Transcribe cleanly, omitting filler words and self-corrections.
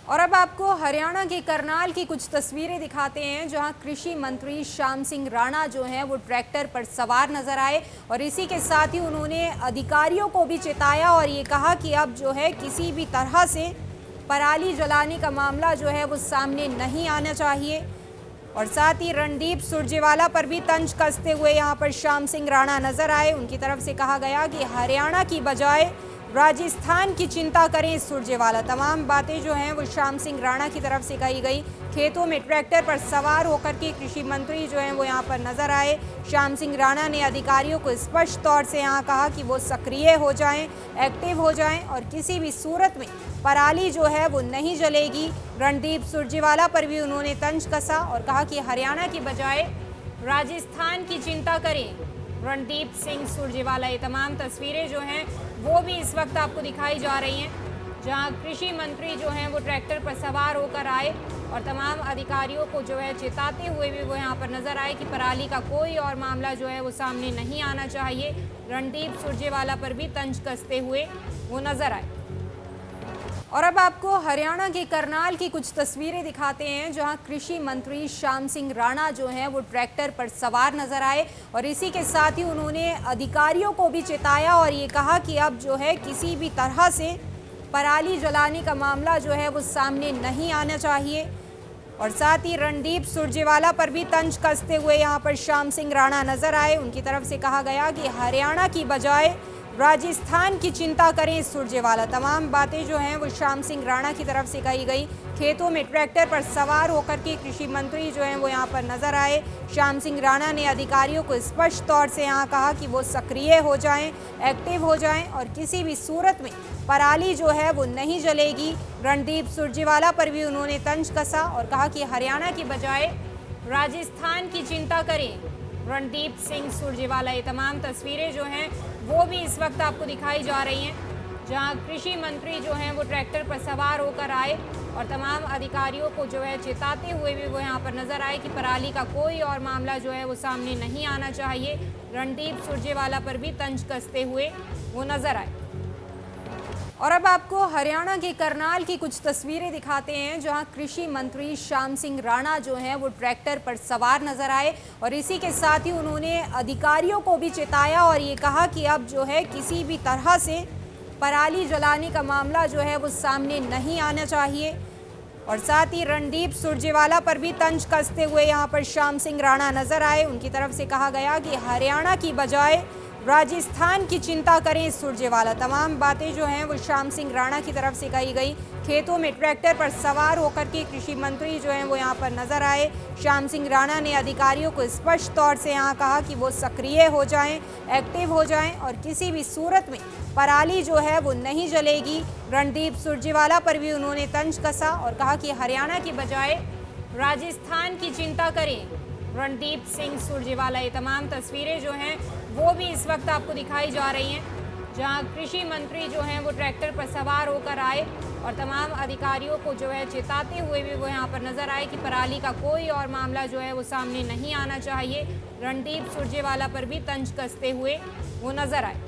और अब आपको हरियाणा के करनाल की कुछ तस्वीरें दिखाते हैं, जहां कृषि मंत्री श्याम सिंह राणा जो हैं वो ट्रैक्टर पर सवार नजर आए और इसी के साथ ही उन्होंने अधिकारियों को भी चेताया और ये कहा कि अब जो है किसी भी तरह से पराली जलाने का मामला जो है वो सामने नहीं आना चाहिए। और साथ ही रणदीप सुरजेवाला पर भी तंज कसते हुए यहाँ पर श्याम सिंह राणा नजर आए। उनकी तरफ से कहा गया कि हरियाणा की बजाय राजस्थान की चिंता करें सुरजेवाला। तमाम बातें जो हैं वो श्याम सिंह राणा की तरफ से कही गई। खेतों में ट्रैक्टर पर सवार होकर के कृषि मंत्री जो हैं वो यहाँ पर नजर आए। श्याम सिंह राणा ने अधिकारियों को स्पष्ट तौर से यहाँ कहा कि वो सक्रिय हो जाएं, एक्टिव हो जाएं और किसी भी सूरत में पराली जो है वो नहीं जलेगी। रणदीप सुरजेवाला पर भी उन्होंने तंज कसा और कहा कि हरियाणा की बजाय राजस्थान की चिंता करें रणदीप सिंह सुरजेवाला। ये तमाम तस्वीरें जो हैं वो भी इस वक्त आपको दिखाई जा रही हैं, जहां कृषि मंत्री जो हैं वो ट्रैक्टर पर सवार होकर आए और तमाम अधिकारियों को जो है चेताते हुए भी वो यहाँ पर नजर आए कि पराली का कोई और मामला जो है वो सामने नहीं आना चाहिए। रणदीप सुरजेवाला पर भी तंज कसते हुए वो नजर आए। और अब आपको हरियाणा के करनाल की कुछ तस्वीरें दिखाते हैं, जहां कृषि मंत्री श्याम सिंह राणा जो हैं वो ट्रैक्टर पर सवार नजर आए और इसी के साथ ही उन्होंने अधिकारियों को भी चेताया और ये कहा कि अब जो है किसी भी तरह से पराली जलाने का मामला जो है वो सामने नहीं आना चाहिए। और साथ ही रणदीप सुरजेवाला पर भी तंज कसते हुए यहाँ पर श्याम सिंह राणा नजर आए। उनकी तरफ से कहा गया कि हरियाणा की बजाय राजस्थान की चिंता करें सुरजेवाला। तमाम बातें जो हैं वो श्याम सिंह राणा की तरफ से कही गई। खेतों में ट्रैक्टर पर सवार होकर के कृषि मंत्री जो हैं वो यहाँ पर नजर आए। श्याम सिंह राणा ने अधिकारियों को स्पष्ट तौर से यहाँ कहा कि वो सक्रिय हो जाएं, एक्टिव हो जाएं और किसी भी सूरत में पराली जो है वो नहीं जलेगी। रणदीप सुरजेवाला पर भी उन्होंने तंज कसा और कहा कि हरियाणा की बजाय राजस्थान की चिंता करें रणदीप सिंह सुरजेवाला। ये तमाम तस्वीरें जो हैं वो भी इस वक्त आपको दिखाई जा रही हैं, जहां कृषि मंत्री जो हैं वो ट्रैक्टर पर सवार होकर आए और तमाम अधिकारियों को जो है चेताते हुए भी वो यहाँ पर नजर आए कि पराली का कोई और मामला जो है वो सामने नहीं आना चाहिए। रणदीप सुरजेवाला पर भी तंज कसते हुए वो नजर आए। और अब आपको हरियाणा के करनाल की कुछ तस्वीरें दिखाते हैं, जहां कृषि मंत्री श्याम सिंह राणा जो हैं वो ट्रैक्टर पर सवार नजर आए और इसी के साथ ही उन्होंने अधिकारियों को भी चेताया और ये कहा कि अब जो है किसी भी तरह से पराली जलाने का मामला जो है वो सामने नहीं आना चाहिए। और साथ ही रणदीप सुरजेवाला पर भी तंज कसते हुए यहाँ पर श्याम सिंह राणा नजर आए। उनकी तरफ से कहा गया कि हरियाणा की बजाय राजस्थान की चिंता करें सुरजेवाला। तमाम बातें जो हैं वो श्याम सिंह राणा की तरफ से कही गई। खेतों में ट्रैक्टर पर सवार होकर के कृषि मंत्री जो हैं वो यहाँ पर नजर आए। श्याम सिंह राणा ने अधिकारियों को स्पष्ट तौर से यहाँ कहा कि वो सक्रिय हो जाएं, एक्टिव हो जाएं और किसी भी सूरत में पराली जो है वो नहीं जलेगी। रणदीप सुरजेवाला पर भी उन्होंने तंज कसा और कहा कि हरियाणा की बजाय राजस्थान की चिंता करें रणदीप सिंह सुरजेवाला। ये तमाम तस्वीरें जो हैं वो भी इस वक्त आपको दिखाई जा रही हैं, जहां कृषि मंत्री जो हैं वो ट्रैक्टर पर सवार होकर आए और तमाम अधिकारियों को जो है चेताते हुए भी वो यहाँ पर नजर आए कि पराली का कोई और मामला जो है वो सामने नहीं आना चाहिए। रणदीप सुरजेवाला पर भी तंज कसते हुए वो नजर आए।